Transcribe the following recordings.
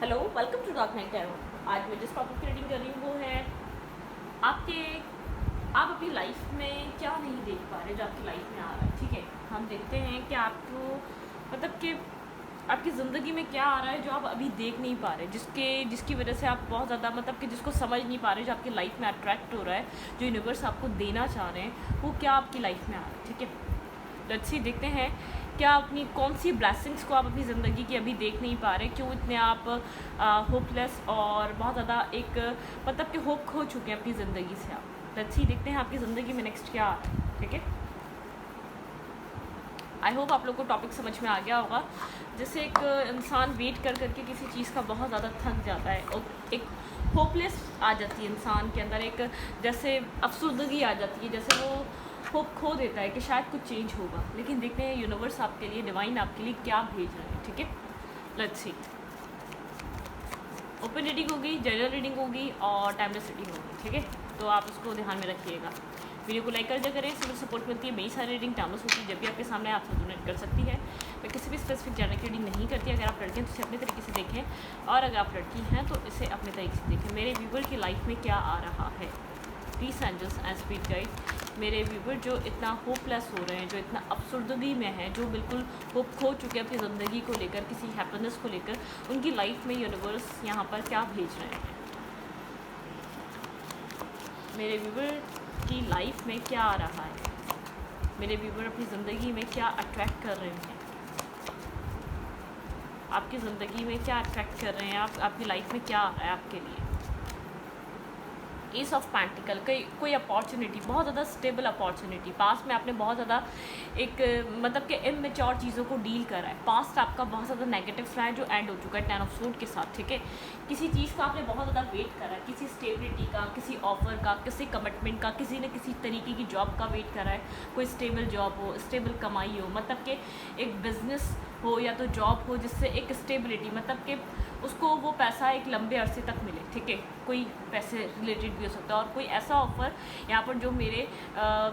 Hello, welcome to Doc Night Tarot. आज मैं जिस टॉपिक की रीडिंग कर रही हूँ वो है आपके आप अपनी लाइफ में क्या नहीं देख पा रहे जो आपकी लाइफ में आ रहा है। ठीक है, हम देखते हैं कि आपको मतलब कि आपकी ज़िंदगी में क्या आ रहा है जो आप अभी देख नहीं पा रहे, जिसकी वजह से आप बहुत ज़्यादा मतलब कि जिसको समझ नहीं पा रहे, जो आपकी लाइफ में अट्रैक्ट हो रहा है, जो यूनिवर्स आपको देना चाह रहे हैं, वो क्या आपकी लाइफ में आ रहा है। ठीक है, लेट्स सी, देखते हैं क्या अपनी कौन सी ब्लेसिंग्स को आप अपनी ज़िंदगी की अभी देख नहीं पा रहे, क्यों इतने आप होपलेस और बहुत ज़्यादा एक मतलब कि होप खो चुके हैं अपनी ज़िंदगी से। आप लेट्स सी, देखते हैं आपकी ज़िंदगी में नेक्स्ट क्या आ रहा है। ठीक है, आई होप आप लोग को टॉपिक समझ में आ गया होगा। जैसे एक इंसान वेट कर करके किसी चीज़ का बहुत ज़्यादा थक जाता है और एक होपलेस आ जाती है इंसान के अंदर, एक जैसे अफसुर्दगी आ जाती है, जैसे वो होप खो देता है कि शायद कुछ चेंज होगा। लेकिन देखते हैं यूनिवर्स आपके लिए, डिवाइन आपके लिए क्या भेज रहे हैं। ठीक है, लेट्स सी। ओपन रीडिंग होगी, जनरल रीडिंग होगी और टाइमलेस रीडिंग होगी। ठीक है, तो आप उसको ध्यान में रखिएगा। वीडियो को लाइक कर दिया करें, इससे सपोर्ट मिलती है। मेरी सारी रीडिंग टाइमलेस होती है, जब भी आपके सामने आपसे डोनेट कर सकती है। मैं किसी भी स्पेसिफिक जानने की रीडिंग नहीं करती। अगर आप लड़के हैं तो इसे अपने तरीके से देखें, और अगर आप लड़की हैं तो इसे अपने तरीके से देखें। मेरे व्यूवर की लाइफ में क्या आ रहा है, please angels and spirit guide. मेरे व्यूवर जो इतना होपलेस हो रहे हैं, जो इतना अफसुर्दगी में है, जो बिल्कुल होप खो चुके हैं अपनी ज़िंदगी को लेकर, किसी हैप्पीनेस को लेकर, उनकी लाइफ में यूनिवर्स यहाँ पर क्या भेज रहे हैं। मेरे व्यूवर की लाइफ में क्या आ रहा है, मेरे व्यूवर अपनी ज़िंदगी में क्या अट्रैक्ट कर रहे हैं, आपकी ज़िंदगी में क्या अट्रैक्ट कर रहे हैं, आपकी लाइफ में क्या आ रहा है आपके लिए। एस ऑफ पेंटिकल, कोई अपॉर्चुनिटी, बहुत ज़्यादा स्टेबल अपॉर्चुनिटी। पास्ट में आपने बहुत ज़्यादा एक मतलब कि इमेच्योर चीज़ों को डील करा है। पास्ट आपका बहुत ज़्यादा नेगेटिव रहा है, जो एंड हो चुका है 10 ऑफ सूट के साथ। ठीक है, किसी चीज़ का आपने बहुत ज़्यादा वेट करा है, किसी स्टेबिलिटी का, किसी ऑफर का, किसी कमिटमेंट का, किसी न किसी तरीके की जॉब का वेट करा है। कोई स्टेबल जॉब हो, स्टेबल कमाई हो, मतलब कि एक बिज़नेस हो या तो जॉब हो जिससे एक स्टेबिलिटी, मतलब कि उसको वो पैसा एक लंबे अरसे तक मिले। ठीक है, कोई पैसे रिलेटेड भी हो सकता है। और कोई ऐसा ऑफ़र यहाँ पर जो मेरे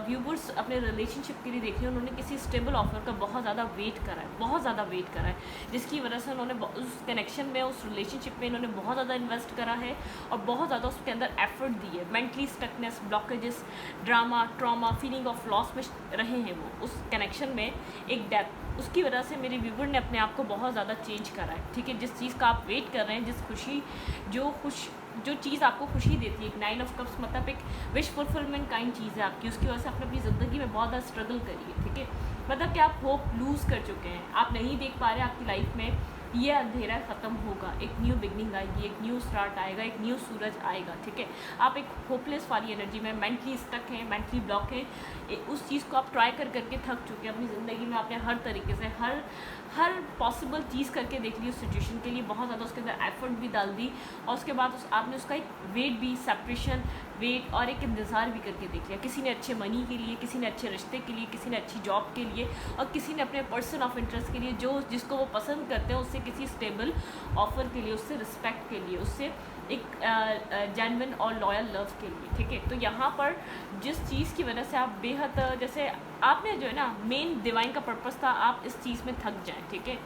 व्यूवर्स अपने रिलेशनशिप के लिए देख रहे हैं, उन्होंने किसी स्टेबल ऑफ़र का बहुत ज़्यादा वेट करा है, बहुत ज़्यादा वेट करा है, जिसकी वजह से उन्होंने उस कनेक्शन में, उस रिलेशनशिप में इन्होंने बहुत ज़्यादा इन्वेस्ट करा है और बहुत ज़्यादा उसके अंदर एफर्ट दी है। Mentally stuckness, blockages, drama, trauma, feeling of loss में रहे हैं वो उस कनेक्शन में, एक डेथ। उसकी वजह से मेरे व्यूवर ने अपने आप को बहुत ज़्यादा चेंज करा है। ठीक है, जिस चीज़ का आप वेट कर रहे हैं, जिस खुशी, जो चीज़ आपको खुशी देती है, एक 9 ऑफ कप्स मतलब एक विश फुलफिलमेंट काइंड चीज़ है आपकी, उसकी वजह से आपने अपनी ज़िंदगी में बहुत ज़्यादा स्ट्रगल करी है। ठीक है, मतलब कि आप होप लूज़ कर चुके हैं, आप नहीं देख पा रहे आपकी लाइफ में ये अंधेरा ख़त्म होगा, एक न्यू बिगनिंग आएगी, एक न्यू स्टार्ट आएगा, एक न्यू सूरज आएगा। ठीक है, आप एक होपलेस वाली एनर्जी में मेंटली स्टक हैं, मेंटली ब्लॉक हैं, उस चीज़ को आप ट्राई कर करके थक चुके हैं अपनी ज़िंदगी में। आपने हर तरीके से हर पॉसिबल चीज़ करके देख ली, उस सिचुएशन के लिए बहुत ज़्यादा उसके अंदर एफर्ट भी डाल दी, और उसके बाद आपने उसका एक वेट भी, सेपरेशन वेट और एक इंतज़ार भी करके देख लिया। किसी ने अच्छे मनी के लिए, किसी ने अच्छे रिश्ते के लिए, किसी ने अच्छी जॉब के लिए, और किसी ने अपने पर्सन ऑफ इंटरेस्ट के लिए, जो जिसको वो पसंद करते हैं, उससे किसी स्टेबल ऑफर के लिए, उससे रिस्पेक्ट के लिए, उससे एक जेन्युइन और लॉयल लव के लिए। ठीक है, तो यहाँ पर जिस चीज़ की वजह से आप बेहद, जैसे आपने जो है ना, मेन डिवाइन का पर्पस था आप इस चीज़ में थक जाएं। ठीक है,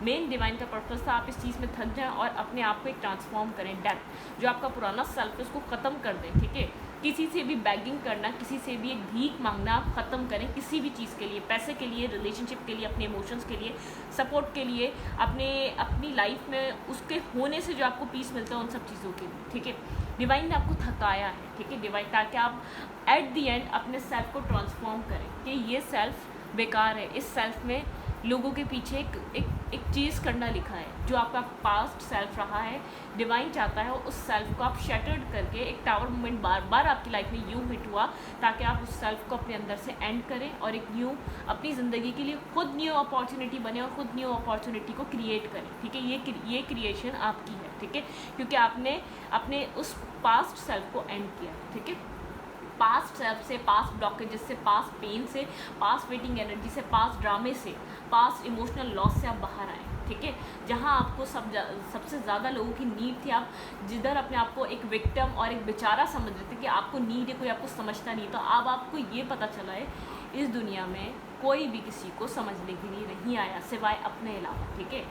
मेन डिवाइन का पर्पस था आप इस चीज़ में थक जाएं और अपने आप को एक ट्रांसफॉर्म करें। डेथ, जो आपका पुराना सेल्फ है उसको ख़त्म कर दें। ठीक है, किसी से भी बैगिंग करना, किसी से भी एक भीख मांगना आप ख़त्म करें, किसी भी चीज़ के लिए, पैसे के लिए, रिलेशनशिप के लिए, अपने इमोशंस के लिए, सपोर्ट के लिए, अपनी लाइफ में उसके होने से जो आपको पीस मिलता है, उन सब चीज़ों के लिए। ठीक है, डिवाइन ने आपको थकाया है। ठीक है, डिवाइन, ताकि आप एट दी एंड अपने सेल्फ को ट्रांसफॉर्म करें कि ये सेल्फ बेकार है, इस सेल्फ में लोगों के पीछे एक चीज़ करना लिखा है, जो आपका पास्ट सेल्फ रहा है। डिवाइन चाहता है उस सेल्फ को आप शैटर्ड करके, एक टावर मोमेंट बार बार आपकी लाइफ में यूँ हिट हुआ, ताकि आप उस सेल्फ को अपने अंदर से एंड करें और एक न्यू अपनी ज़िंदगी के लिए खुद न्यू अपॉर्चुनिटी बने और खुद न्यू अपॉर्चुनिटी को क्रिएट करें। ठीक है, ये क्रिएशन आपकी है। ठीक है, क्योंकि आपने अपने उस पास्ट सेल्फ को एंड किया। ठीक है, पास्ट सेल्फ से, पास्ट ब्लॉकेजेस से, पास्ट पेन से, पास्ट वेटिंग एनर्जी से, पास्ट ड्रामे से, पास्ट इमोशनल लॉस से आप बाहर आए। ठीक है, जहाँ आपको सबसे ज़्यादा लोगों की नीड थी, आप जिधर अपने आप को एक विक्टिम और एक बेचारा समझ रहे थे कि आपको नीड है, कोई आपको समझता नहीं, तो अब आपको ये पता चला है इस दुनिया में कोई भी किसी को समझने के लिए नहीं आया सिवाय अपने अलावा। ठीक है,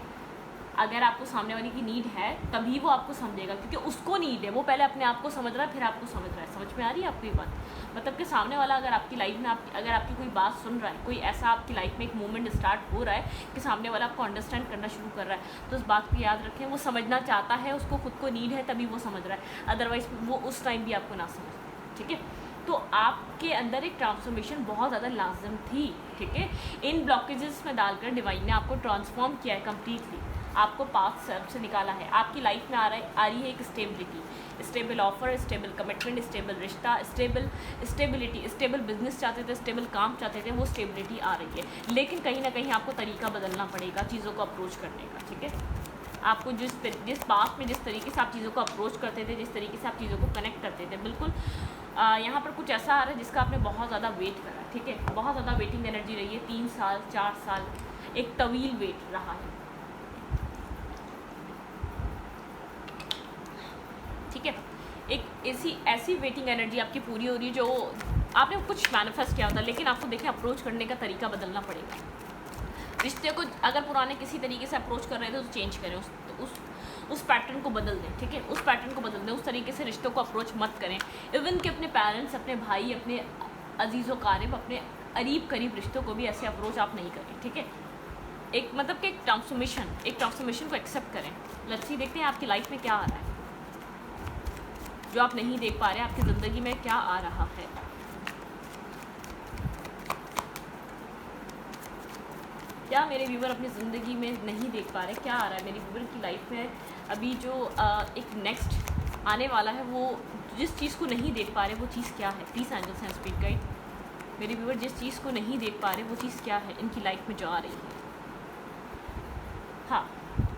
अगर आपको सामने वाले की नीड है तभी वो आपको समझेगा, क्योंकि उसको नीड है, वो पहले अपने आप को समझ रहा है फिर आपको समझ रहा है। समझ में आ रही है आपको ये बात? मतलब कि सामने वाला अगर आपकी लाइफ में अगर आपकी कोई बात सुन रहा है, कोई ऐसा आपकी लाइफ में एक मूवमेंट स्टार्ट हो रहा है कि सामने वाला आपको अंडरस्टैंड करना शुरू कर रहा है, तो उस बात को याद रखें, वो समझना चाहता है, उसको खुद को नीड है तभी वो समझ रहा है, अदरवाइज़ वो उस टाइम भी आपको ना समझ। ठीक है, तो आपके अंदर एक ट्रांसफॉर्मेशन बहुत ज़्यादा लाजम थी। ठीक है, इन ब्लॉकेजेस में डालकर डिवाइन ने आपको ट्रांसफॉर्म किया है कम्प्लीटली, आपको पाथ सेल्फ से निकाला है। आपकी लाइफ में आ रही है एक stability, stable offer, stable commitment, stable रिश्ता, स्टेबिलिटी, स्टेबल बिजनेस चाहते थे, स्टेबल काम चाहते थे, वो स्टेबिलिटी आ रही है। लेकिन कहीं ना कहीं आपको तरीका बदलना पड़ेगा चीज़ों को अप्रोच करने का। ठीक है, आपको जिस बात में जिस तरीके से आप चीज़ों को अप्रोच करते थे, जिस तरीके से आप चीज़ों को कनेक्ट करते थे, बिल्कुल यहाँ पर कुछ ऐसा आ रहा है जिसका आपने बहुत ज़्यादा वेट करा। ठीक है, बहुत ज़्यादा वेटिंग एनर्जी रही है, 3 साल 4 साल, एक तवील वेट रहा है। ठीक है, एक ऐसी वेटिंग एनर्जी आपकी पूरी हो रही है जो आपने कुछ मैनिफेस्ट किया होता, लेकिन आपको देखें अप्रोच करने का तरीका बदलना पड़ेगा। रिश्ते को अगर पुराने किसी तरीके से अप्रोच कर रहे थे तो चेंज करें, उस पैटर्न को बदल दें। ठीक है, उस पैटर्न को बदल दें, उस तरीके से रिश्तों को अप्रोच मत करें। इवन कि अपने पेरेंट्स, अपने भाई, अपने अजीज़ व क़रीब, अपने करीब रिश्तों को भी ऐसे अप्रोच आप नहीं करें। ठीक है, एक मतलब कि एक ट्रांसफॉर्मेशन को एक्सेप्ट करें। लेट्स सी, देखते हैं आपकी लाइफ में क्या आ रहा है जो आप नहीं देख पा रहे, आपकी ज़िंदगी में क्या आ रहा है। क्या मेरे व्यूवर अपनी ज़िंदगी में नहीं देख पा रहे, क्या आ रहा है मेरी व्यूवर की लाइफ में अभी जो एक नेक्स्ट आने वाला है, वो जिस चीज़ को नहीं देख पा रहे वो चीज़ क्या है। Please angels and spirit guide, मेरे व्यूवर जिस चीज़ को नहीं देख पा रहे वो चीज़ क्या है इनकी लाइफ में जो आ रही है। हाँ,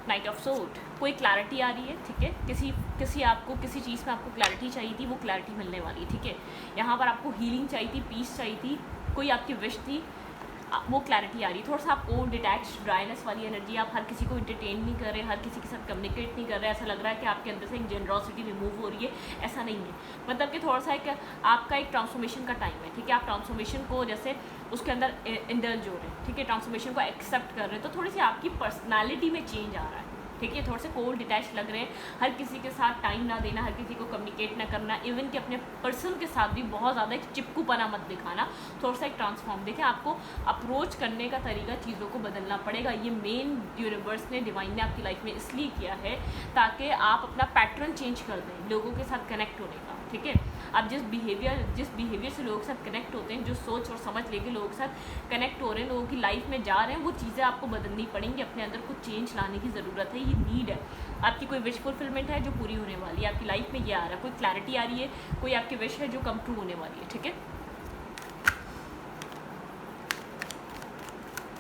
नाइट ऑफ सोर्ड, कोई क्लैरिटी आ रही है। ठीक है, किसी चीज़ में आपको क्लैरिटी चाहिए थी, वो क्लैरिटी मिलने वाली है। ठीक है, यहाँ पर आपको हीलिंग चाहिए थी, पीस चाहिए थी, कोई आपकी विश थी, वो क्लैरिटी आ रही है। थोड़ा सा आपको डिटैच ड्राइनेस वाली एनर्जी, आप हर किसी को इंटरटेन नहीं कर रहे, हर किसी के साथ कम्युनिकेट नहीं कर रहे, ऐसा लग रहा है कि आपके अंदर से एक जेनरॉसिटी रिमूव हो रही है। ऐसा नहीं है, मतलब कि थोड़ा सा एक आपका एक ट्रांसफॉर्मेशन का टाइम है। ठीक है, आप ट्रांसफॉर्मेशन को जैसे उसके अंदर इंडल्ज हो रहे हैं। ठीक है, ट्रांसफॉर्मेशन को एक्सेप्ट कर रहे हैं, तो थोड़ी सी आपकी पर्सनैलिटी में चेंज आ रहा है। ठीक है, थोड़े से कोल्ड डिटैच लग रहे हैं, हर किसी के साथ टाइम ना देना, हर किसी को कम्युनिकेट ना करना, इवन कि अपने पर्सन के साथ भी बहुत ज़्यादा एक चिपकूपना मत दिखाना। थोड़ा सा एक ट्रांसफॉर्म देखें, आपको अप्रोच करने का तरीका चीज़ों को बदलना पड़ेगा। ये मेन यूनिवर्स ने, डिवाइन ने आपकी लाइफ में इसलिए किया है ताकि आप अपना पैटर्न चेंज कर दें लोगों के साथ कनेक्ट होने का। ठीक है, आप जिस बिहेवियर से लोगों के साथ कनेक्ट होते हैं, जो सोच और समझ लेके लोगों के साथ कनेक्ट हो रहे हैं, लोगों की लाइफ में जा रहे हैं, वो चीज़ें आपको बदलनी पड़ेंगी। अपने अंदर कुछ चेंज लाने की ज़रूरत है, ये नीड है। आपकी कोई विश फुलफिलमेंट है जो पूरी होने वाली है, आपकी लाइफ में ये आ रहा है, कोई क्लैरिटी आ रही है, कोई आपकी विश है जो कम ट्रू होने वाली है। ठीक है,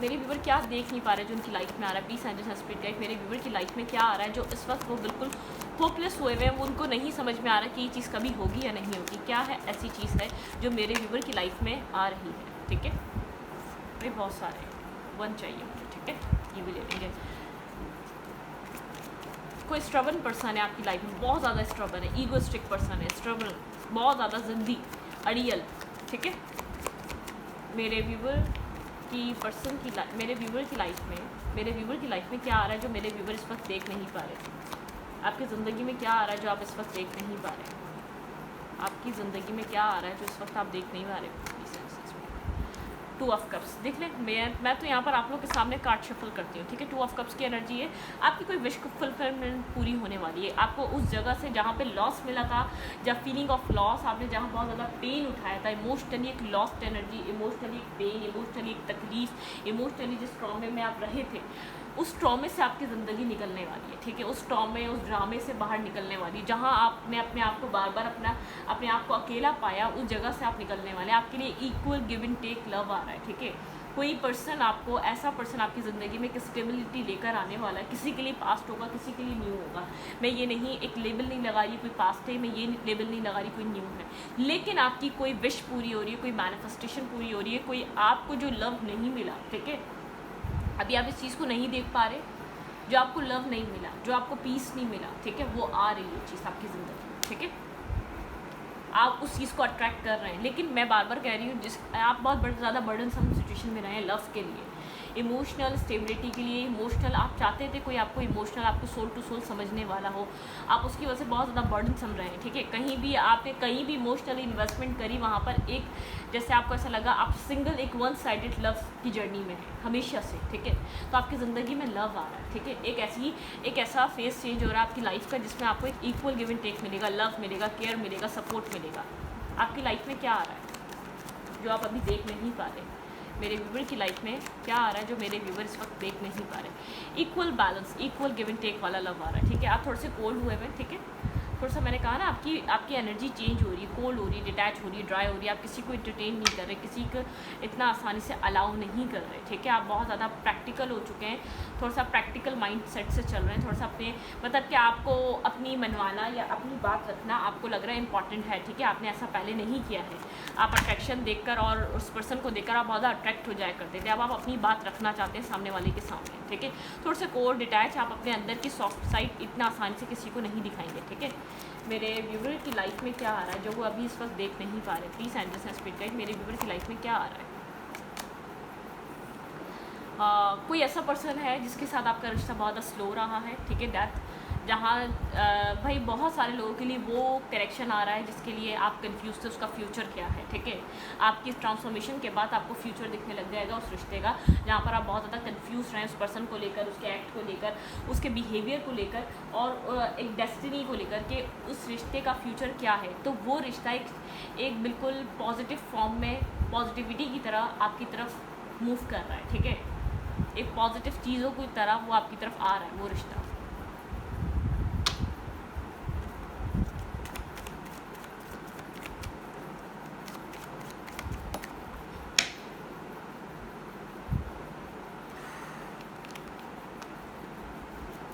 मेरे व्यूवर क्या देख नहीं पा रहे जो उनकी लाइफ में आ रहा है। Please angels and spirit guide, मेरे व्यूवर की लाइफ में क्या आ रहा है जो इस वक्त वो बिल्कुल होपलेस हुए हुए हैं, वो उनको नहीं समझ में आ रहा कि ये चीज़ कभी होगी या नहीं होगी। क्या है ऐसी चीज़ है जो मेरे व्यूवर की लाइफ में आ रही है। ठीक है, भाई बहुत सारे वन चाहिए मुझे। ठीक है, ये भी ले लेंगे। कोई स्ट्रबन पर्सन है आपकी लाइफ में, बहुत ज़्यादा स्ट्रबन है, ईगोस्टिक पर्सन है, स्ट्रबन, बहुत ज़्यादा ज़िद्दी, अड़ियल। ठीक है, मेरे व्यूवर की पर्सन की मेरे व्यूवर की लाइफ में क्या आ रहा है जो मेरे व्यूवर इस वक्त देख नहीं पा रहे। आपकी ज़िंदगी में क्या आ रहा है जो आप इस वक्त देख नहीं पा रहे। आपकी ज़िंदगी में क्या आ रहा है जो इस वक्त आप देख नहीं पा रहे। टू ऑफ कप्स देख लें, मैं तो यहाँ पर आप लोग के सामने कार्ड शफल करती हूँ। ठीक है, टू ऑफ कप्स की एनर्जी है, आपकी कोई विश फुलफिलमेंट पूरी होने वाली है। आपको उस जगह से जहाँ पे लॉस मिला था, जब फीलिंग ऑफ लॉस, आपने जहाँ बहुत ज़्यादा पेन उठाया था, इमोशनली एक लॉस्ट एनर्जी, इमोशनली एक पेन, इमोशनली एक तकलीफ, इमोशनली जिस ट्रॉमे में आप रहे थे, उस ट्रॉमे से आपकी ज़िंदगी निकलने वाली है। ठीक है, उस ट्रॉमे, उस ड्रामे से बाहर निकलने वाली है। जहाँ आपने अपने आप को बार बार अपने आप को अकेला पाया, उस जगह से आप निकलने वाले। आपके लिए equal give and take love आ रहा है। ठीक है, कोई पर्सन आपको, ऐसा पर्सन आपकी ज़िंदगी में एक स्टेबिलिटी लेकर आने वाला है। किसी के लिए पास्ट होगा, किसी के लिए न्यू होगा। मैं ये नहीं, एक लेबल नहीं लगा रही कोई पास्ट है, मैं ये लेबल नहीं लगा रही कोई न्यू है, लेकिन आपकी कोई विश पूरी हो रही है, कोई मैनिफेस्टेशन पूरी हो रही है, कोई आपको जो लव नहीं मिला। ठीक है, अभी आप इस चीज़ को नहीं देख पा रहे, जो आपको लव नहीं मिला, जो आपको पीस नहीं मिला। ठीक है, वो आ रही है चीज़ आपकी ज़िंदगी में। ठीक है, आप उस चीज़ को अट्रैक्ट कर रहे हैं, लेकिन मैं बार बार कह रही हूँ, आप बहुत ज़्यादा बर्डनसम सिचुएशन में रहे हैं लव के लिए, इमोशनल स्टेबिलिटी के लिए, इमोशनल आप चाहते थे कोई आपको इमोशनल, आपको सोल टू सोल समझने वाला हो, आप उसकी वजह से बहुत ज़्यादा बर्डन सम रहे हैं, ठीक है। कहीं भी आपने कहीं भी इमोशनली इन्वेस्टमेंट करी, वहाँ पर एक जैसे आपको ऐसा लगा आप सिंगल एक वन साइडेड लव की जर्नी में है हमेशा से, ठीक है। तो आपकी ज़िंदगी में लव आ रहा है, ठीक है। एक ऐसा फेस चेंज हो रहा है आपकी लाइफ का जिसमें आपको एक इक्वल गिव एंड टेक मिलेगा, लव मिलेगा, केयर मिलेगा, सपोर्ट मिलेगा। आपकी लाइफ में क्या आ रहा है जो आप अभी देख नहीं पा रहे? मेरे व्यूवर की लाइफ में क्या आ रहा है जो मेरे व्यूवर इस वक्त देख नहीं पा रहे? Equal balance, equal give and take वाला लव आ रहा है, ठीक है। आप थोड़े से कोल्ड हुए हैं, ठीक है। थोड़ा सा मैंने कहा ना आपकी एनर्जी चेंज हो रही है, कोल्ड हो रही है, डिटैच हो रही है, ड्राई हो रही है। आप किसी को इंटरटेन नहीं कर रहे, किसी को इतना आसानी से अलाउ नहीं कर रहे, ठीक है। आप बहुत ज़्यादा प्रैक्टिकल हो चुके हैं, थोड़ा सा प्रैक्टिकल माइंड सेट से चल रहे हैं, थोड़ा सा अपने मतलब कि आपको अपनी मनवाना या अपनी बात रखना आपको लग रहा है इंपॉर्टेंट है, ठीक है। आपने ऐसा पहले नहीं किया है। आप अट्रैक्शन देखकर और उस पर्सन को देखकर आप बहुत ज़्यादा अट्रैक्ट हो जाया करते थे। अब आप अपनी बात रखना चाहते हैं सामने वाले के सामने, ठीक है। थोड़े से कोल्ड डिटैच, आप अपने अंदर की सॉफ्ट साइड इतना आसानी से किसी को नहीं दिखाएंगे, ठीक है। मेरे व्यूवर की लाइफ में क्या आ रहा है जो वो अभी इस वक्त देख नहीं पा रहे? Please angels and spirit guide, मेरे व्यूवर की लाइफ में क्या आ रहा है? कोई ऐसा पर्सन है जिसके साथ आपका रिश्ता बहुत ज़्यादा स्लो रहा है, ठीक है। डेथ, जहाँ भाई बहुत सारे लोगों के लिए वो करेक्शन आ रहा है जिसके लिए आप कंफ्यूज थे उसका फ्यूचर क्या है, ठीक है। आपकी ट्रांसफॉर्मेशन के बाद आपको फ्यूचर दिखने लग जाएगा उस रिश्ते का, जहाँ पर आप बहुत ज़्यादा कंफ्यूज रहें उस पर्सन को लेकर, उसके एक्ट को लेकर, उसके बिहेवियर को लेकर और एक डेस्टिनी को लेकर कि उस रिश्ते का फ्यूचर क्या है। तो वो रिश्ता एक बिल्कुल पॉजिटिव फॉर्म में पॉजिटिविटी की तरह आपकी तरफ मूव कर रहा है, ठीक है। एक पॉजिटिव चीज़ों की तरह वो आपकी तरफ आ रहा है वो रिश्ता।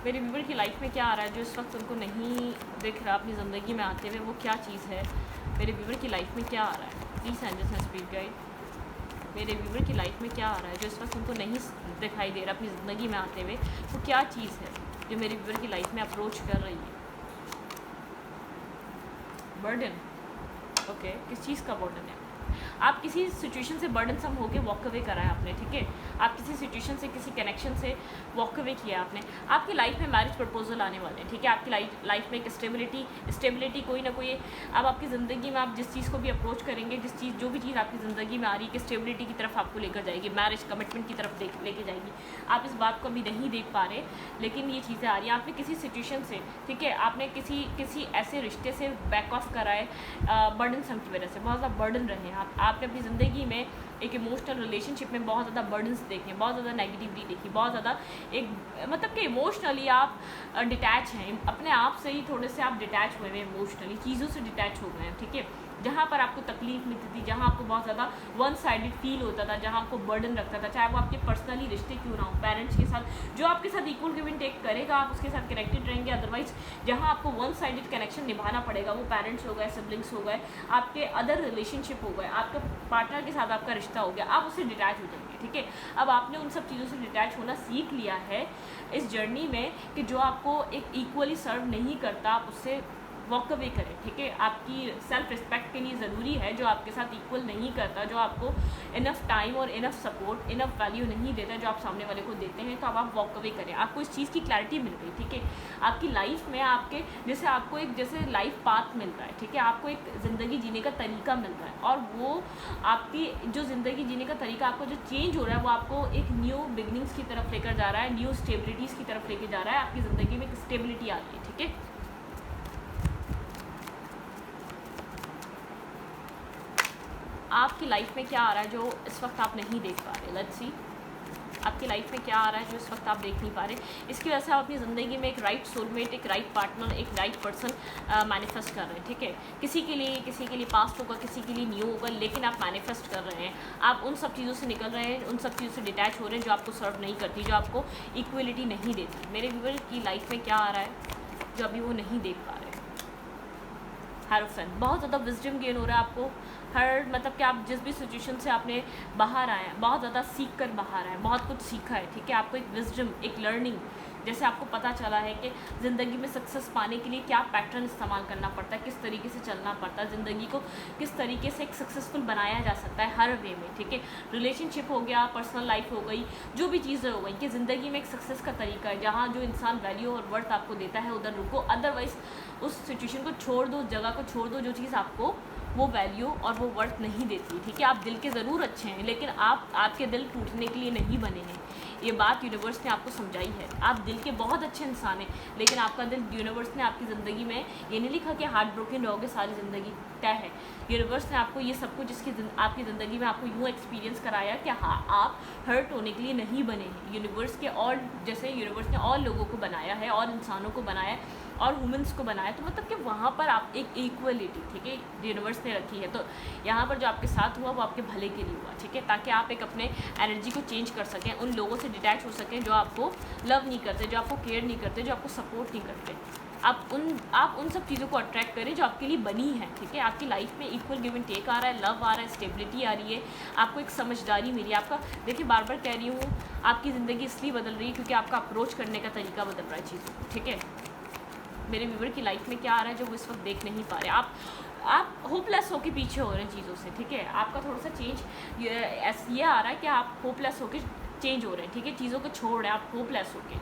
मेरे व्यूवर की लाइफ में क्या आ रहा है जो इस वक्त उनको नहीं दिख रहा अपनी ज़िंदगी में आते हुए? वो क्या चीज़ है? मेरे व्यूवर की लाइफ में क्या आ रहा है? Please angels and spirit guide, मेरे व्यूवर की लाइफ में क्या आ रहा है जो इस वक्त उनको नहीं दिखाई दे रहा अपनी ज़िंदगी में आते हुए? वो क्या चीज़ है जो मेरे व्यूवर की लाइफ में अप्रोच कर रही है? Burden, okay. किस चीज़ का बर्डन है? आप किसी सिचुएशन से बर्डन सम होकर वॉक अवे करा है आपने, ठीक है। आप किसी सिचुएशन से, किसी कनेक्शन से वॉक अवे किया आपने। आपकी लाइफ में मैरिज प्रपोजल आने वाले हैं, ठीक है। आपकी लाइफ में एक स्टेबिलिटी कोई ना कोई, अब आपकी ज़िंदगी में आप जिस चीज़ को भी अप्रोच करेंगे, जो भी चीज़ आपकी ज़िंदगी में आ रही है कि स्टेबिलिटी की तरफ आपको लेकर जाएगी, मैरिज कमिटमेंट की तरफ लेके जाएगी। आप इस बात को अभी नहीं देख पा रहे, लेकिन ये चीज़ें आ रही हैं। आपने किसी सिचुएशन से, ठीक है, आपने किसी ऐसे रिश्ते से बैक ऑफ करा है बर्डन सम की वजह से, बहुत ज़्यादा बर्डन रहे हैं आपने अपनी ज़िंदगी में एक इमोशनल रिलेशनशिप में बहुत ज़्यादा बर्डन्स देखे, बहुत ज़्यादा नेगेटिविटी देखी, बहुत ज़्यादा एक मतलब कि इमोशनली आप डिटैच हैं, अपने आप से ही थोड़े से आप डिटैच हुए हैं इमोशनली, चीज़ों से डिटैच हो गए हैं, ठीक है। जहाँ पर आपको तकलीफ मिलती थी, जहाँ आपको बहुत ज़्यादा वन साइडेड फील होता था, जहाँ आपको बर्डन रखता था, चाहे वो आपके पर्सनली रिश्ते क्यों ना हो, पेरेंट्स के साथ जो आपके साथ इक्वल गिव एंड टेक करेगा आप उसके साथ कनेक्टेड रहेंगे। अदरवाइज जहाँ आपको वन साइडेड कनेक्शन निभाना पड़ेगा, वो पेरेंट्स हो गए, सिबलिंग्स हो गए, आपके अदर रिलेशनशिप हो गए, आपके पार्टनर के साथ आपका रिश्ता हो गया, आप उससे डिटैच हो जाएंगे, ठीक है। अब आपने उन सब चीज़ों से डिटैच होना सीख लिया है इस जर्नी में कि जो आपको एक इक्वली सर्व नहीं करता आप उससे वॉक अवे करें, ठीक है। आपकी सेल्फ रिस्पेक्ट के लिए ज़रूरी है जो आपके साथ इक्वल नहीं करता, जो आपको इनफ टाइम और इनफ सपोर्ट, इनफ वैल्यू नहीं देता जो आप सामने वाले को देते हैं, तो अब आप वॉक अवे करें। आपको इस चीज़ की क्लैरिटी मिल गई, ठीक है। आपकी लाइफ में आपके जैसे आपको एक जैसे लाइफ पाथ मिल रहा है, ठीक है, आपको एक ज़िंदगी जीने का तरीका मिल रहा है, और वो आपकी जो ज़िंदगी जीने का तरीका आपको जो चेंज हो रहा है वो आपको एक न्यू बिगनिंग्स की तरफ लेकर जा रहा है, न्यू स्टेबिलिटीज़ की तरफ लेकर जा रहा है। आपकी ज़िंदगी में एक स्टेबिलिटी आ रही है, ठीक है। आपकी लाइफ में क्या आ रहा है जो इस वक्त आप नहीं देख पा रहे? लेट्स सी आपकी लाइफ में क्या आ रहा है जो इस वक्त आप देख नहीं पा रहे। इसकी वजह से आप अपनी ज़िंदगी में एक राइट सोलमेट, एक राइट पार्टनर, एक राइट पर्सन मैनिफेस्ट कर रहे हैं, ठीक है। किसी के लिए पास्ट होगा, किसी के लिए न्यू होगा, लेकिन आप मैनिफेस्ट कर रहे हैं। आप उन सब चीज़ों से निकल रहे हैं, उन सब चीज़ों से डिटैच हो रहे हैं जो आपको सर्व नहीं करती, जो आपको इक्वलिटी नहीं देती। मेरे व्यूअर की लाइफ में क्या आ रहा है जो अभी वो नहीं देख पा रहे? हायरोफेंट, बहुत ज़्यादा विजडम गेन हो रहा है आपको हर मतलब कि आप जिस भी सिचुएशन से आपने बाहर आए हैं, बहुत ज़्यादा सीख कर बाहर आए, बहुत कुछ सीखा है, ठीक है। आपको एक विजडम, एक लर्निंग जैसे आपको पता चला है कि ज़िंदगी में सक्सेस पाने के लिए क्या पैटर्न इस्तेमाल करना पड़ता है, किस तरीके से चलना पड़ता है, ज़िंदगी को किस तरीके से एक सक्सेसफुल बनाया जा सकता है हर वे में, ठीक है। रिलेशनशिप हो गया, पर्सनल लाइफ हो गई, जो भी चीज़ें हो गई कि ज़िंदगी में एक सक्सेस का तरीका है, जहाँ जो इंसान वैल्यू और वर्थ आपको देता है उधर रुको, अदरवाइज़ उस सिचुएशन को छोड़ दो, उस जगह को छोड़ दो जो चीज़ आपको वो वैल्यू और वो वर्थ नहीं देती, ठीक है। आप दिल के ज़रूर अच्छे हैं, लेकिन आपके दिल टूटने के लिए नहीं बने हैं। ये बात यूनिवर्स ने आपको समझाई है। आप दिल के बहुत अच्छे इंसान हैं, लेकिन आपका दिल, यूनिवर्स ने आपकी ज़िंदगी में ये नहीं लिखा कि हार्ट ब्रोकन रहोगे सारी ज़िंदगी, तय है। यूनिवर्स ने आपको ये सब कुछ आपकी ज़िंदगी में आपको यूँ एक्सपीरियंस कराया कि हाँ, आप हर्ट होने के लिए नहीं बने हैं। यूनिवर्स के और जैसे यूनिवर्स ने और लोगों को बनाया है, और इंसानों को बनाया है, और वुमेंस को बनाया, तो मतलब कि वहाँ पर आप एक इक्वलिटी, ठीक है, यूनिवर्स ने रखी है। तो यहाँ पर जो आपके साथ हुआ वो आपके भले के लिए हुआ, ठीक है, ताकि आप एक अपने एनर्जी को चेंज कर सकें, उन लोगों से डिटैच हो सकें जो आपको लव नहीं करते, जो आपको केयर नहीं करते, जो आपको सपोर्ट नहीं करते। आप उन सब चीज़ों को अट्रैक्ट करें जो आपके लिए बनी है, ठीक है। आपकी लाइफ में इक्वल गिव एंड टेक आ रहा है, लव आ रहा है, स्टेबिलिटी आ रही है, आपको एक समझदारी मिली है। आपका, देखिए, बार बार कह रही हूँ, आपकी ज़िंदगी इसलिए बदल रही है क्योंकि आपका अप्रोच करने का तरीका बदल रहा है चीज़ों को, ठीक है। मेरे व्यूवर की लाइफ में क्या आ रहा है जो वो इस वक्त देख नहीं पा रहे, आप होपलेस होकर पीछे हो रहे हैं चीज़ों से, ठीक है। आपका थोड़ा सा चेंज ये आ रहा है कि आप होपलेस होकर चेंज हो रहे हैं, ठीक है, चीज़ों को छोड़ रहे हैं आप होपलेस होकर।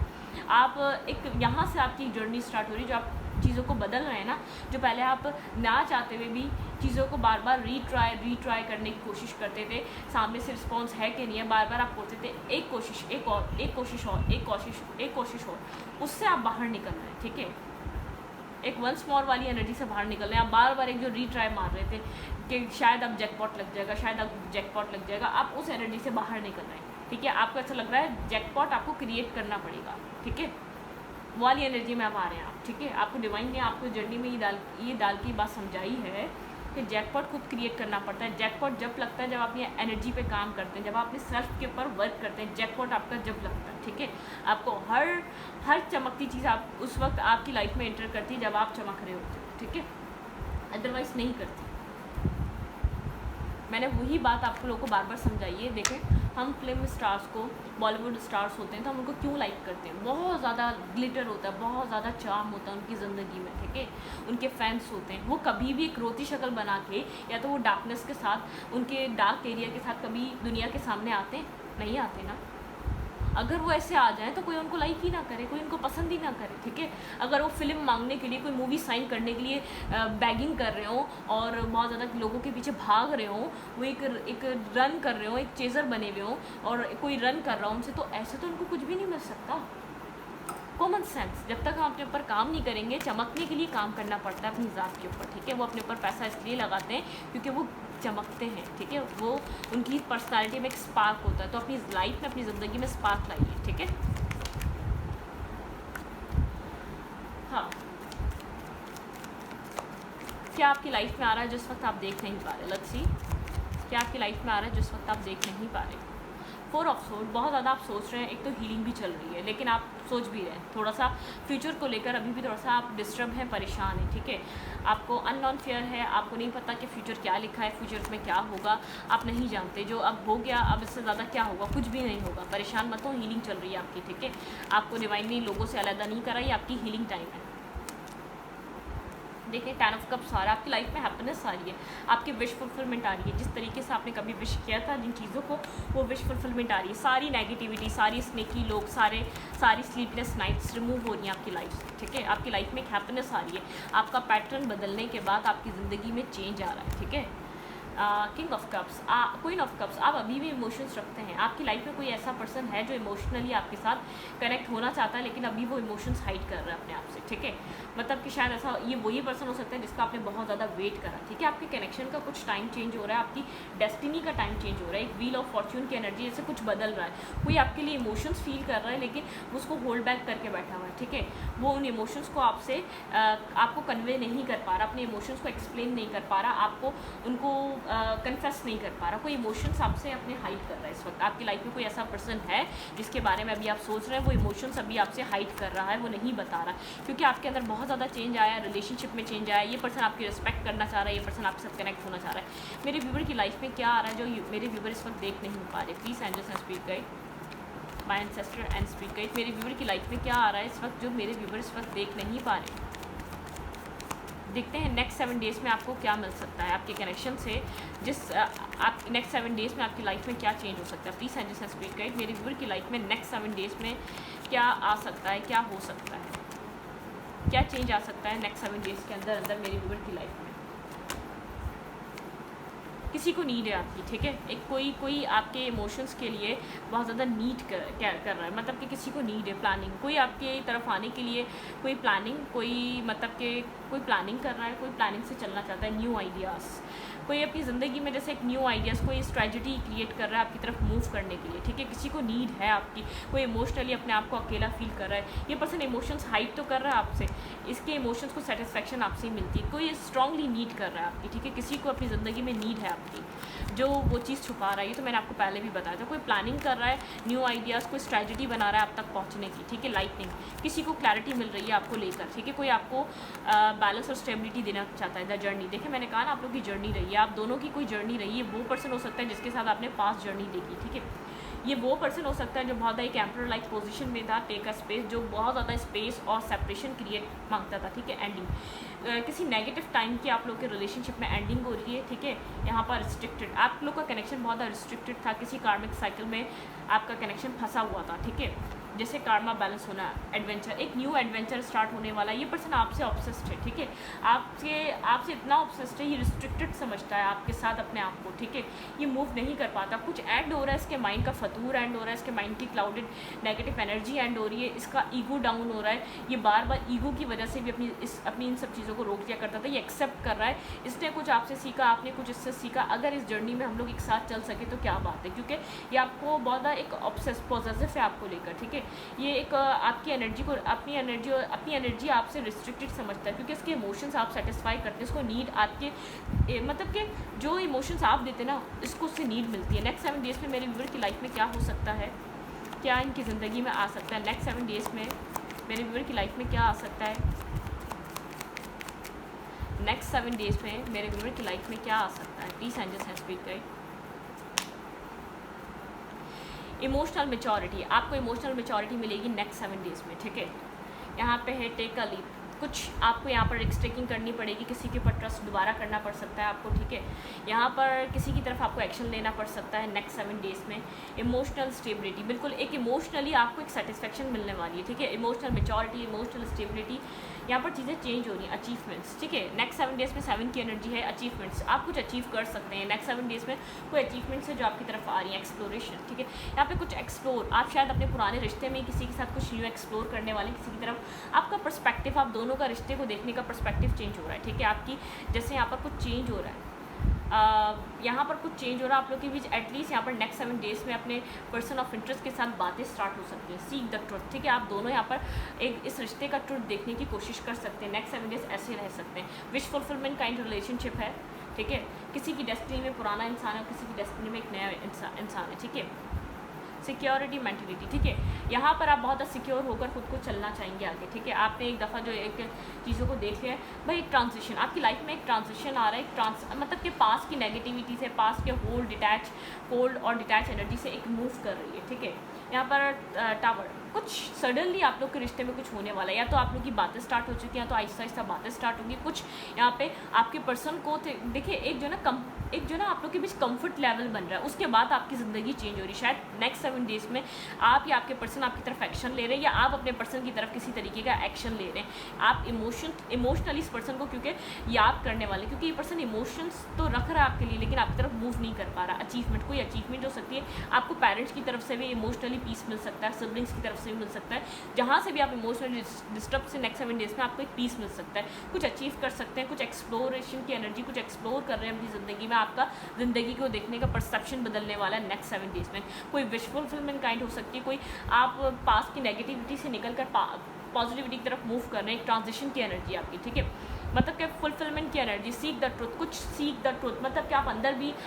आप एक यहाँ से आपकी जर्नी स्टार्ट हो रही है, जो आप चीज़ों को बदल रहे हैं ना, जो पहले आप ना चाहते हुए भी चीज़ों को बार बार रीट्राई करने की कोशिश करते थे, सामने से रिस्पॉन्स है कि नहीं है, बार बार आप बोलते थे एक कोशिश और, उससे आप बाहर निकल रहे हैं, ठीक है। एक वंस मोर वाली एनर्जी से बाहर निकल रहे हैं आप। बार बार एक जो रीट्राई मार रहे थे कि शायद अब जैकपॉट लग जाएगा, शायद अब जैकपॉट लग जाएगा, आप उस एनर्जी से बाहर निकल रहे हैं, ठीक है। आपको ऐसा लग रहा है जैकपॉट आपको क्रिएट करना पड़ेगा, ठीक है, वाली एनर्जी में आप आ रहे हैं आप, ठीक है। आपको डिवाइन ने आपको जर्नी में ये डाल की बात समझाई है कि जैकपॉट खुद क्रिएट करना पड़ता है। जैकपॉट जब लगता है जब आप अपनी एनर्जी पे काम करते हैं, जब आप अपने सेल्फ के ऊपर वर्क करते हैं, जैकपॉट आपका जब लगता है, ठीक है। आपको हर चमकती चीज़ आप उस वक्त आपकी लाइफ में एंटर करती है जब आप चमक रहे होते हो, ठीक है, अदरवाइज नहीं करती। मैंने वही बात आपको लोगों को बार बार समझाई है। देखें, हम फिल्म स्टार्स को, बॉलीवुड स्टार्स होते हैं तो हम उनको क्यों लाइक करते हैं, बहुत ज़्यादा ग्लिटर होता है, बहुत ज़्यादा चार्म होता है उनकी ज़िंदगी में, ठीक है। उनके फैंस होते हैं, वो कभी भी एक रोती शक्ल बना के या तो वो डार्कनेस के साथ, उनके डार्क एरिया के साथ कभी दुनिया के सामने आते नहीं आते ना। अगर वो ऐसे आ जाएँ तो कोई उनको लाइक ही ना करे, कोई उनको पसंद ही ना करे, ठीक है। अगर वो फिल्म मांगने के लिए, कोई मूवी साइन करने के लिए बैगिंग कर रहे हो और बहुत ज़्यादा लोगों के पीछे भाग रहे हो, वो एक रन कर रहे हो, एक चेज़र बने हुए हो और कोई रन कर रहा हो उनसे, तो ऐसे तो उनको कुछ भी नहीं मिल सकता। कॉमन सेंस, जब तक हम अपने ऊपर काम नहीं करेंगे, चमकने के लिए काम करना पड़ता है अपनी ज़ात के ऊपर, ठीक है। वो अपने ऊपर पैसा इसलिए लगाते हैं क्योंकि वो चमकते हैं, ठीक है। वो उनकी पर्सनालिटी में एक स्पार्क होता है, तो अपनी लाइफ में, अपनी ज़िंदगी में स्पार्क लाइए, ठीक है। हाँ, क्या आपकी लाइफ में आ रहा है जिस वक्त आप देख नहीं पा रहे, लेट्स सी, क्या आपकी लाइफ में आ रहा है जिस वक्त आप देख नहीं पा रहे। 4 ऑफ सोर्ड, बहुत ज़्यादा आप सोच रहे हैं, एक तो हीलिंग भी चल रही है, लेकिन आप सोच भी रहे हैं थोड़ा सा फ्यूचर को लेकर, अभी भी थोड़ा सा आप डिस्टर्ब हैं, परेशान हैं, ठीक है। आपको अननोन फियर है, आपको नहीं पता कि फ्यूचर क्या लिखा है, फ्यूचर में क्या होगा आप नहीं जानते। जो अब हो गया, अब इससे ज़्यादा क्या होगा, कुछ भी नहीं होगा, परेशान मत हो, हीलिंग चल रही है आपकी, ठीक है। आपको डिवाइन ने लोगों से अलग नहीं करा, ये आपकी हीलिंग टाइम है। देखिए, 10 ऑफ कप्स आ रहा है, आपकी लाइफ में हैप्पीनेस आ रही है, आपकी विश फुलफिलमेंट आ रही है, जिस तरीके से आपने कभी विश किया था जिन चीज़ों को, वो विश फुलफिलमेंट आ रही है। सारी नेगेटिविटी, सारी स्नेकी लोग, सारी स्लीपलेस नाइट्स रिमूव हो रही हैं आपकी लाइफ से, ठीक है। आपकी लाइफ में एक हैप्पीनेस आ रही है, आपका पैटर्न बदलने के बाद आपकी ज़िंदगी में चेंज आ रहा है, ठीक है। King of cups, queen of cups, आप अभी भी इमोशंस रखते हैं। आपकी लाइफ में कोई ऐसा पर्सन है जो इमोशनली आपके साथ कनेक्ट होना चाहता है, लेकिन अभी वो इमोशंस हाइड कर रहा है अपने आप से, ठीक है। मतलब कि शायद ऐसा, ये वही पर्सन हो सकता है जिसका आपने बहुत ज़्यादा वेट करा, ठीक है। आपके कनेक्शन का कुछ टाइम चेंज हो रहा है, आपकी डेस्टिनी का टाइम चेंज हो रहा है, एक व्हील ऑफ फॉर्च्यून की एनर्जी जैसे कुछ बदल रहा है। कोई आपके लिए इमोशंस फील कर रहा है लेकिन वो उसको होल्ड बैक करके बैठा हुआ है, ठीक है। वो उन इमोशंस को आपसे आपको कन्वे नहीं कर पा रहा, अपने इमोशंस को एक्सप्लेन नहीं कर पा रहा, आपको उनको कन्फेस नहीं कर पा रहा, कोई इमोशंस आपसे अपने हाइड कर रहा है इस वक्त। आपकी लाइफ में कोई ऐसा पर्सन है जिसके बारे में अभी आप सोच रहे हैं, वो इमोशंस अभी आपसे हाइड कर रहा है, वो नहीं बता रहा, क्योंकि आपके अंदर बहुत ज़्यादा चेंज आया, रिलेशनशिप में चेंज आया। ये पर्सन आपकी रिस्पेक्ट करना चाह रहा है, ये पर्सन आपके साथ कनेक्ट होना चाह रहा है। मेरे व्यूवर की लाइफ में क्या आ रहा है जो मेरे व्यूवर इस वक्त देख नहीं पा रहे, please angels and spirit guide my ancestor and spirit guide, मेरे व्यूवर की लाइफ में क्या आ रहा है इस वक्त जो मेरे व्यूवर इस वक्त देख नहीं पा रहे। देखते हैं नेक्स्ट 7 डेज़ में आपको क्या मिल सकता है आपके कनेक्शन से, जिस आप नेक्स्ट 7 डेज़ में आपकी लाइफ में क्या चेंज हो सकता है। Please angels and spirit guide, मेरे व्यूवर की लाइफ में नेक्स्ट 7 डेज़ में क्या आ सकता है, क्या हो सकता है, क्या चेंज आ सकता है नेक्स्ट 7 डेज़ के अंदर अंदर मेरे व्यूवर की लाइफ में। किसी को नीड है आपकी, ठीक है, एक कोई आपके इमोशंस के लिए बहुत ज़्यादा नीड कर रहा है, मतलब कि किसी को नीड है प्लानिंग, कोई आपके तरफ आने के लिए कोई प्लानिंग, कोई मतलब कि कोई प्लानिंग कर रहा है, कोई प्लानिंग से चलना चाहता है, न्यू आइडियाज़, कोई अपनी ज़िंदगी में जैसे एक न्यू आइडियाज़, कोई स्ट्रेटजी क्रिएट कर रहा है आपकी तरफ मूव करने के लिए, ठीक है। किसी को नीड है आपकी, कोई इमोशनली अपने आप को अकेला फील कर रहा है, ये पर्सन इमोशंस हाइड तो कर रहा है आपसे, इसके इमोशंस को सेटिस्फेक्शन आपसे ही मिलती है, कोई स्ट्रांगली नीड कर रहा है आपकी, ठीक है। किसी को अपनी ज़िंदगी में नीड है आपकी, जो वो चीज़ छुपा रहा है, ये तो मैंने आपको पहले भी बताया था। कोई प्लानिंग कर रहा है, न्यू आइडियाज़, कोई स्ट्रेटजी बना रहा है आप तक पहुंचने की, ठीक है। लाइटनिंग, किसी को क्लैरिटी मिल रही है आपको लेकर, ठीक है। कोई आपको बैलेंस और स्टेबिलिटी देना चाहता है। द जर्नी, देखिए मैंने कहा ना आप लोग की जर्नी रही है, आप दोनों की कोई जर्नी रही है, वो पर्सन हो सकता है जिसके साथ आपने पास्ट जर्नी देखी, ठीक है। ये वो पर्सन हो सकता है जो बहुत एक एम्परर लाइक पोजीशन में था, टेक अ स्पेस, जो बहुत ज़्यादा स्पेस और सेपरेशन क्रिएट मांगता था, ठीक है। एंडिंग, किसी नेगेटिव टाइम की आप लोग के रिलेशनशिप में एंडिंग हो रही है, ठीक है। यहाँ पर रिस्ट्रिक्टेड, आप लोग का कनेक्शन बहुत ज़्यादा रिस्ट्रिक्टेड था, किसी कार्मिक साइकिल में आपका कनेक्शन फंसा हुआ था, ठीक है। जैसे कार्मा बैलेंस होना, एडवेंचर, एक न्यू एडवेंचर स्टार्ट होने वाला, ये पर्सन आपसे ऑब्सेस्ड है, ठीक है। आपसे इतना ऑब्सेस्ड है, ये रिस्ट्रिक्टेड समझता है आपके साथ अपने आप को, ठीक है। ये मूव नहीं कर पाता, कुछ एंड हो रहा है, इसके माइंड का फतूर एंड हो रहा है, इसके माइंड की क्लाउडेड नेगेटिव एनर्जी एंड हो रही है, इसका ईगो डाउन हो रहा है, ये बार बार ईगो की वजह से भी अपनी इन सब चीज़ों को रोक दिया करता था, ये एक्सेप्ट कर रहा है, इसने कुछ आपसे सीखा, आपने कुछ इससे सीखा, अगर इस जर्नी में हम लोग एक साथ चल सके तो क्या बात है, क्योंकि ये आपको बहुत ज़्यादा एक ऑब्सेस पॉजिटिव है आपको लेकर, ठीक है। ये एक आपकी एनर्जी को, अपनी एनर्जी आपसे रिस्ट्रिक्टेड समझता है, क्योंकि इसके इमोशंस आप सेटिस्फाई करते हैं, इसको नीड आपके मतलब कि जो इमोशंस आप देते हैं ना, इसको उससे नीड मिलती है। नेक्स्ट 7 डेज़ में मेरे व्यूअर की लाइफ में क्या हो सकता है, क्या इनकी ज़िंदगी में आ सकता है, नेक्स्ट 7 डेज़ में मेरे व्यूअर की लाइफ में क्या आ सकता है, नेक्स्ट 7 डेज़ में मेरे व्यूअर की लाइफ में क्या आ सकता है। Please angels and spirit guide, emotional maturity, आपको इमोशनल मेचोरिटी मिलेगी नेक्स्ट 7 डेज़ में, ठीक है। यहाँ पे है टेक अ लीप, कुछ आपको यहाँ पर रिस्क टेकिंग करनी पड़ेगी, किसी के ऊपर ट्रस्ट दोबारा करना पड़ सकता है आपको, ठीक है। यहाँ पर किसी की तरफ आपको एक्शन लेना पड़ सकता है नेक्स्ट 7 डेज़ में। इमोशनल स्टेबिलिटी, बिल्कुल एक इमोशनली आपको एक सेटिस्फेक्शन मिलने वाली है, ठीक है। इमोशनल मेचोरिटी, इमोशनल स्टेबिलिटी, यहाँ पर चीज़ें चेंज हो रही हैं। अचीवमेंट्स, ठीक है, नेक्स्ट 7 डेज़ में 7 की एनर्जी है, अचीवमेंट्स, आप कुछ अचीव कर सकते हैं नेक्स्ट 7 डेज़ में, कोई अचीवमेंट्स है जो आपकी तरफ आ रही है। एक्सप्लोरेशन, ठीक है, यहाँ पे कुछ एक्सप्लोर, आप शायद अपने पुराने रिश्ते में किसी के साथ कुछ न्यू एक्सप्लोर करने वाले, किसी की तरफ आपका पर्सपेक्टिव, आप दोनों का रिश्ते को देखने का पर्सपेक्टिव चेंज हो रहा है, ठीक है। आपकी जैसे यहाँ पर कुछ चेंज हो रहा है, यहाँ पर कुछ चेंज हो रहा है आप लोग के बीच, एटलीस्ट यहाँ पर नेक्स्ट 7 डेज़ में अपने पर्सन ऑफ इंटरेस्ट के साथ बातें स्टार्ट हो सकती हैं। सीक द ट्रुथ, ठीक है, आप दोनों यहाँ पर एक इस रिश्ते का ट्रुथ देखने की कोशिश कर सकते हैं। नेक्स्ट 7 डेज़ ऐसे रह सकते हैं। विश फुलफिलमेंट काइंड रिलेशनशिप है, ठीक है। किसी की डेस्टिनी में पुराना इंसान है, किसी की डेस्टिनी में एक नया इंसान है, ठीक है। सिक्योरिटी मेंटलिटी, ठीक है, यहाँ पर आप बहुत सिक्योर होकर खुद को चलना चाहेंगे आगे, ठीक है। आपने एक दफ़ा जो एक चीज़ों को देख लिया है भाई, एक ट्रांजिशन आपकी लाइफ में, एक ट्रांजिशन आ रहा है, एक मतलब कि पास की नेगेटिविटी से, पास के कोल्ड और डिटैच एनर्जी से एक मूव कर रही है, ठीक है। यहाँ पर टावर, कुछ सडनली आप लोग के रिश्ते में कुछ होने वाला है, या तो आप लोग की बातें स्टार्ट हो चुकी हैं, या तो आहिस्ता आहिस्ता बातें स्टार्ट होंगी। कुछ यहाँ पे आपके पर्सन को देखिए, एक जो ना आप लोग के बीच कंफर्ट लेवल बन रहा है, उसके बाद आपकी ज़िंदगी चेंज हो रही है। शायद नेक्स्ट 7 डेज़ में आप या आपके पर्सन आपकी तरफ एक्शन ले रहे हैं, या आप अपने पर्सन की तरफ किसी तरीके का एक्शन ले रहे हैं। आप इमोशनली इस पर्सन को क्योंकि याद करने वाले, क्योंकि ये पर्सन इमोशंस तो रख रहा है आपके लिए, लेकिन आपकी तरफ मूव नहीं कर पा रहा। अचीवमेंट, कोई अचीवमेंट हो सकती है, आपको पेरेंट्स की तरफ से भी इमोशनली पीस मिल सकता है, सिबलिंग्स की तरफ से भी मिल सकता है, जहाँ से भी आप इमोशनली डिस्टर्ब से नेक्स्ट 7 डेज़ में आपको एक पीस मिल सकता है। कुछ अचीव कर सकते हैं, कुछ एक्सप्लोरेशन की एनर्जी, कुछ एक्सप्लोर कर रहे हैं अपनी ज़िंदगी में, आपका ज़िंदगी को देखने का परसेप्शन बदलने वाला है नेक्स्ट 7 डेज़ में। कोई विश फुलफिलमेंट काइंड हो सकती है, कोई आप पास की नेगेटिविटी से निकल कर पॉजिटिविटी की तरफ मूव कर रहे हैं, एक ट्रांजिशन की एनर्जी आपकी, ठीक है। मतलब कि फुलफिलमेंट की एनर्जी, सीक द ट्रुथ, कुछ सीक द ट्रुथ, मतलब कि आप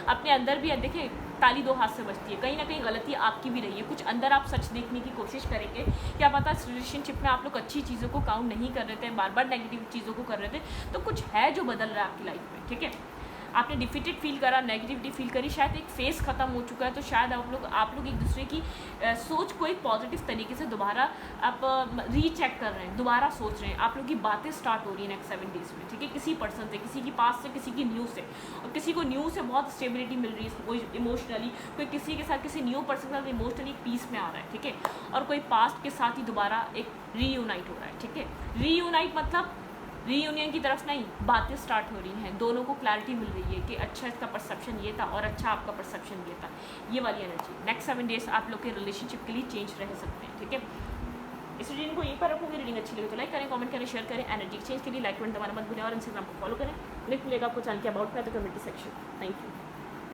अपने अंदर भी देखिए, ताली 2 हाथ से बजती है, कहीं ना कहीं गलती आपकी भी रही है, कुछ अंदर आप सच देखने की कोशिश करेंगे। क्या पता इस रिलेशनशिप में आप लोग अच्छी चीज़ों को काउंट नहीं कर रहे थे, बार बार नेगेटिव चीज़ों को कर रहे थे, तो कुछ है जो बदल रहा है आपकी लाइफ में, ठीक है। आपने डिफीटेड फील करा, नेगेटिविटी फील करी, शायद एक फेस ख़त्म हो चुका है, तो शायद आप लोग एक दूसरे की सोच को एक पॉजिटिव तरीके से दोबारा आप रीचेक कर रहे हैं, दोबारा सोच रहे हैं, आप लोग की बातें स्टार्ट हो रही हैं नेक्स्ट 7 डेज़ में, ठीक है। किसी पर्सन से, किसी की पास से, किसी की न्यू से, और किसी को न्यू से बहुत स्टेबिलिटी मिल रही है, कोई इमोशनली, कोई किसी के साथ, किसी न्यू पर्सन के साथ इमोशनली पीस में आ रहा है, ठीक है। और कोई पास्ट के साथ ही दोबारा एक रीयूनाइट हो रहा है, ठीक है। रीयूनाइट मतलब रीयूनियन की तरफ नहीं, बातें स्टार्ट हो रही हैं, दोनों को क्लैरिटी मिल रही है कि अच्छा इसका परसेप्शन ये था और अच्छा आपका परसेप्शन ये था, ये वाली एनर्जी नेक्स्ट 7 डेज आप लोग के रिलेशनशिप के लिए चेंज रह सकते हैं, ठीक है। इस रीडिंग को यहीं पर रखूँगी। रीडिंग अच्छी लगे तो लाइक करें, कमेंट करें, शेयर करें। एनर्जी एक्सचेंज के लिए लाइक बटन दबाना मत भूलें और इंस्टाग्राम को फॉलो करें। लिंक मिलेगा आपको चैनल के अबाउट में, तो कम्युनिटी सेक्शन। Thank you.